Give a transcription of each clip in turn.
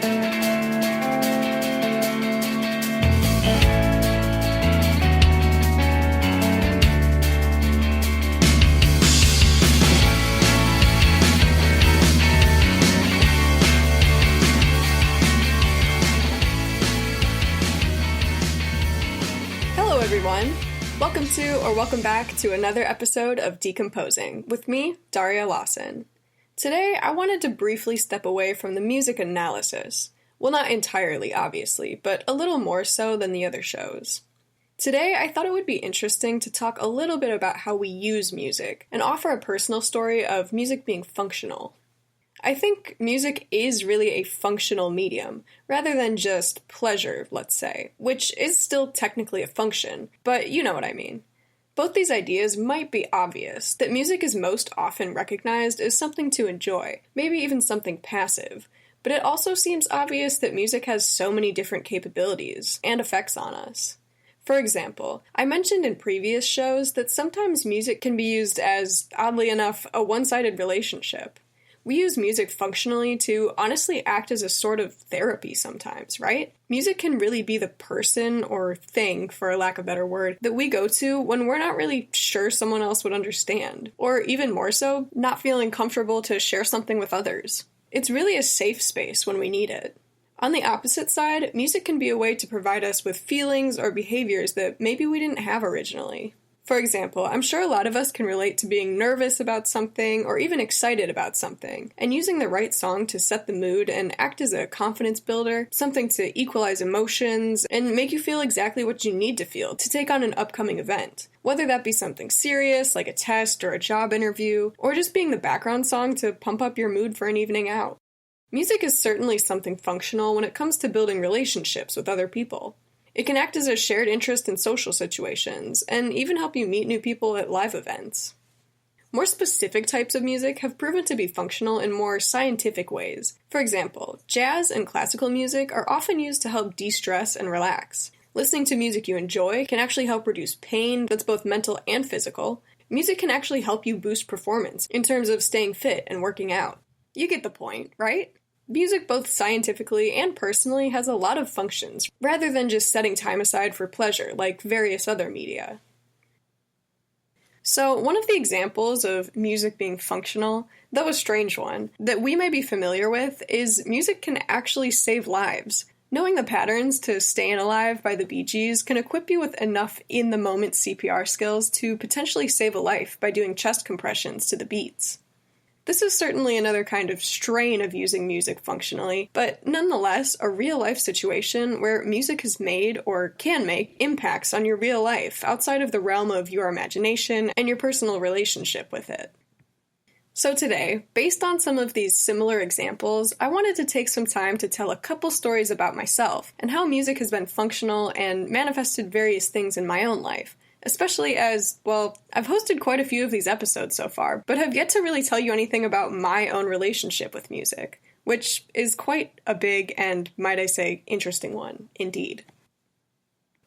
everyone. Welcome back to another episode of Decomposing with me, Daria Lawson. Today, I wanted to briefly step away from the music analysis. Well, not entirely, obviously, but a little more so than the other shows. Today, I thought it would be interesting to talk a little bit about how we use music and offer a personal story of music being functional. I think music is really a functional medium, rather than just pleasure, let's say, which is still technically a function, but you know what I mean. Both these ideas might be obvious, that music is most often recognized as something to enjoy, maybe even something passive, but it also seems obvious that music has so many different capabilities and effects on us. For example, I mentioned in previous shows that sometimes music can be used as, oddly enough, a one-sided relationship. We use music functionally to honestly act as a sort of therapy sometimes, right? Music can really be the person or thing, for lack of a better word, that we go to when we're not really sure someone else would understand, or even more so, not feeling comfortable to share something with others. It's really a safe space when we need it. On the opposite side, music can be a way to provide us with feelings or behaviors that maybe we didn't have originally. For example, I'm sure a lot of us can relate to being nervous about something or even excited about something, and using the right song to set the mood and act as a confidence builder, something to equalize emotions, and make you feel exactly what you need to feel to take on an upcoming event. Whether that be something serious, like a test or a job interview, or just being the background song to pump up your mood for an evening out. Music is certainly something functional when it comes to building relationships with other people. It can act as a shared interest in social situations, and even help you meet new people at live events. More specific types of music have proven to be functional in more scientific ways. For example, jazz and classical music are often used to help de-stress and relax. Listening to music you enjoy can actually help reduce pain that's both mental and physical. Music can actually help you boost performance in terms of staying fit and working out. You get the point, right? Music both scientifically and personally has a lot of functions, rather than just setting time aside for pleasure like various other media. So, one of the examples of music being functional, though a strange one, that we may be familiar with is music can actually save lives. Knowing the patterns to Stayin' Alive by the Bee Gees can equip you with enough in-the-moment CPR skills to potentially save a life by doing chest compressions to the beats. This is certainly another kind of strain of using music functionally, but nonetheless a real-life situation where music has made, or can make, impacts on your real life outside of the realm of your imagination and your personal relationship with it. So today, based on some of these similar examples, I wanted to take some time to tell a couple stories about myself and how music has been functional and manifested various things in my own life. Especially as, well, I've hosted quite a few of these episodes so far, but have yet to really tell you anything about my own relationship with music, which is quite a big and, might I say, interesting one, indeed.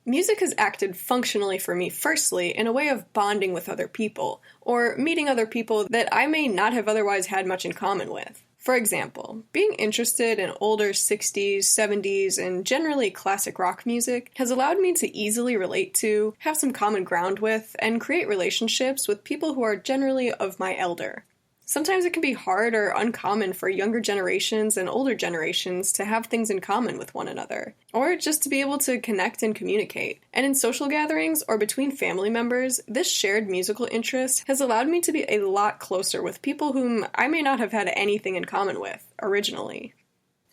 Music has acted functionally for me firstly in a way of bonding with other people, or meeting other people that I may not have otherwise had much in common with. For example, being interested in older 60s, 70s, and generally classic rock music has allowed me to easily relate to, have some common ground with, and create relationships with people who are generally of my elder. Sometimes it can be hard or uncommon for younger generations and older generations to have things in common with one another, or just to be able to connect and communicate. And in social gatherings or between family members, this shared musical interest has allowed me to be a lot closer with people whom I may not have had anything in common with originally.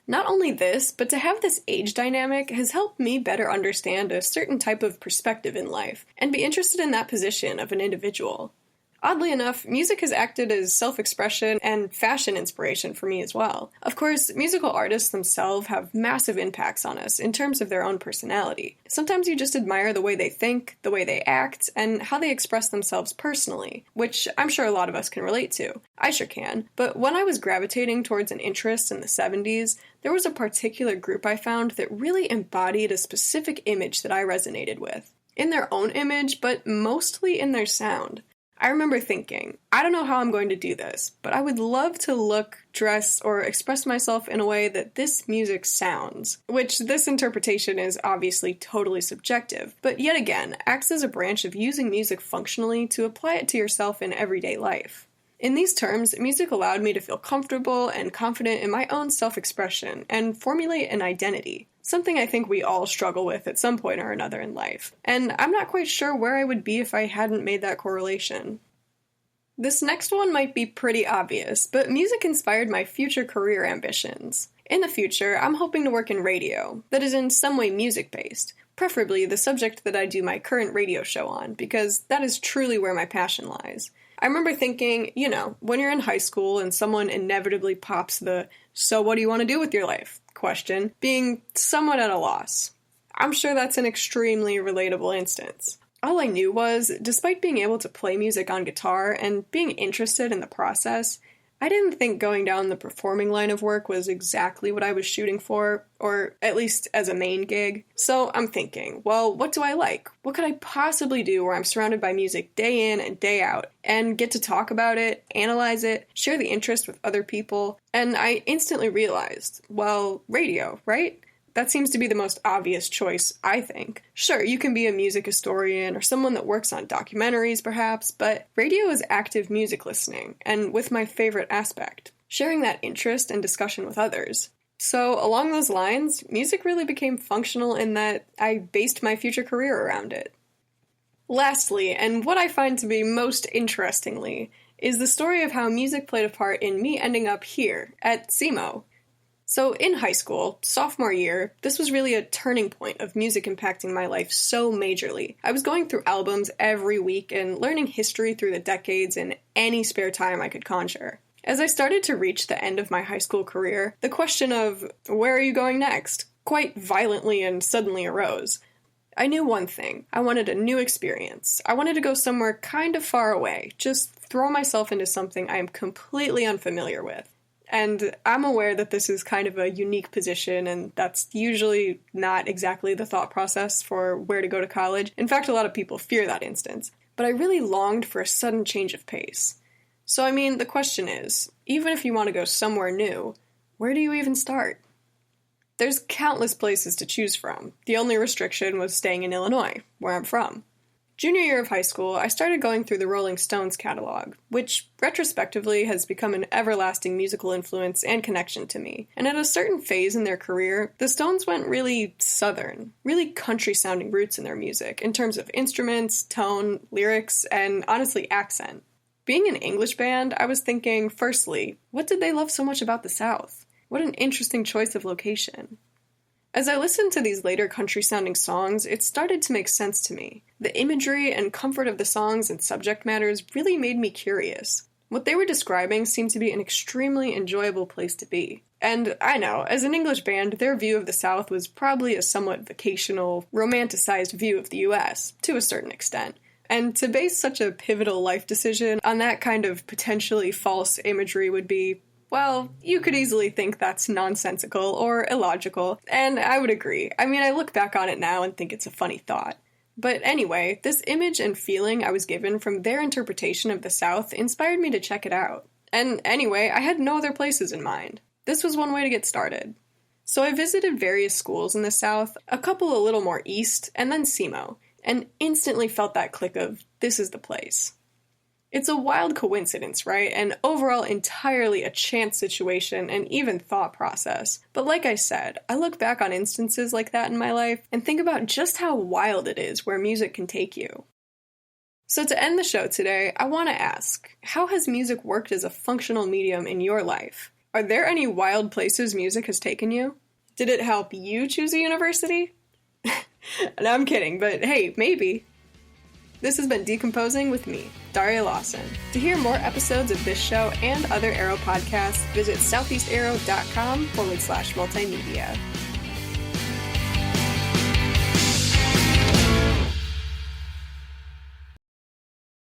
Not only this, but to have this age dynamic has helped me better understand a certain type of perspective in life and be interested in that position of an individual. Oddly enough, music has acted as self-expression and fashion inspiration for me as well. Of course, musical artists themselves have massive impacts on us in terms of their own personality. Sometimes you just admire the way they think, the way they act, and how they express themselves personally, which I'm sure a lot of us can relate to. I sure can. But when I was gravitating towards an interest in the 70s, there was a particular group I found that really embodied a specific image that I resonated with. In their own image, but mostly in their sound. I remember thinking, I don't know how I'm going to do this, but I would love to look, dress, or express myself in a way that this music sounds, which this interpretation is obviously totally subjective, but yet again acts as a branch of using music functionally to apply it to yourself in everyday life. In these terms, music allowed me to feel comfortable and confident in my own self-expression and formulate an identity, something I think we all struggle with at some point or another in life, and I'm not quite sure where I would be if I hadn't made that correlation. This next one might be pretty obvious, but music inspired my future career ambitions. In the future, I'm hoping to work in radio, that is in some way music-based, preferably the subject that I do my current radio show on, because that is truly where my passion lies. I remember thinking, when you're in high school and someone inevitably pops the, "So what do you want to do with your life?" question, being somewhat at a loss. I'm sure that's an extremely relatable instance. All I knew was, despite being able to play music on guitar and being interested in the process, I didn't think going down the performing line of work was exactly what I was shooting for, or at least as a main gig. So I'm thinking, well, what do I like? What could I possibly do where I'm surrounded by music day in and day out, and get to talk about it, analyze it, share the interest with other people? And I instantly realized, well, radio, right? That seems to be the most obvious choice, I think. Sure, you can be a music historian or someone that works on documentaries, perhaps, but radio is active music listening, and with my favorite aspect, sharing that interest and discussion with others. So, along those lines, music really became functional in that I based my future career around it. Lastly, and what I find to be most interestingly, is the story of how music played a part in me ending up here, at SEMO. So in high school, sophomore year, this was really a turning point of music impacting my life so majorly. I was going through albums every week and learning history through the decades in any spare time I could conjure. As I started to reach the end of my high school career, the question of, where are you going next, quite violently and suddenly arose. I knew one thing. I wanted a new experience. I wanted to go somewhere kind of far away, just throw myself into something I am completely unfamiliar with. And I'm aware that this is kind of a unique position, and that's usually not exactly the thought process for where to go to college. In fact, a lot of people fear that instance. But I really longed for a sudden change of pace. So, the question is, even if you want to go somewhere new, where do you even start? There's countless places to choose from. The only restriction was staying in Illinois, where I'm from. Junior year of high school, I started going through the Rolling Stones catalog, which, retrospectively, has become an everlasting musical influence and connection to me. And at a certain phase in their career, the Stones went really southern, really country-sounding roots in their music, in terms of instruments, tone, lyrics, and honestly, accent. Being an English band, I was thinking, firstly, what did they love so much about the South? What an interesting choice of location. As I listened to these later country-sounding songs, it started to make sense to me. The imagery and comfort of the songs and subject matters really made me curious. What they were describing seemed to be an extremely enjoyable place to be. And I know, as an English band, their view of the South was probably a somewhat vacational, romanticized view of the US, to a certain extent. And to base such a pivotal life decision on that kind of potentially false imagery would be, well, you could easily think that's nonsensical or illogical, and I would agree. I look back on it now and think it's a funny thought. But anyway, this image and feeling I was given from their interpretation of the South inspired me to check it out. And anyway, I had no other places in mind. This was one way to get started. So I visited various schools in the South, a couple a little more east, and then SEMO, and instantly felt that click of, this is the place. It's a wild coincidence, right? And overall entirely a chance situation and even thought process. But like I said, I look back on instances like that in my life and think about just how wild it is where music can take you. So to end the show today, I want to ask, how has music worked as a functional medium in your life? Are there any wild places music has taken you? Did it help you choose a university? No, I'm kidding, but hey, maybe. This has been Decomposing with me, Daria Lawson. To hear more episodes of this show and other Arrow podcasts, visit southeastarrow.com/multimedia.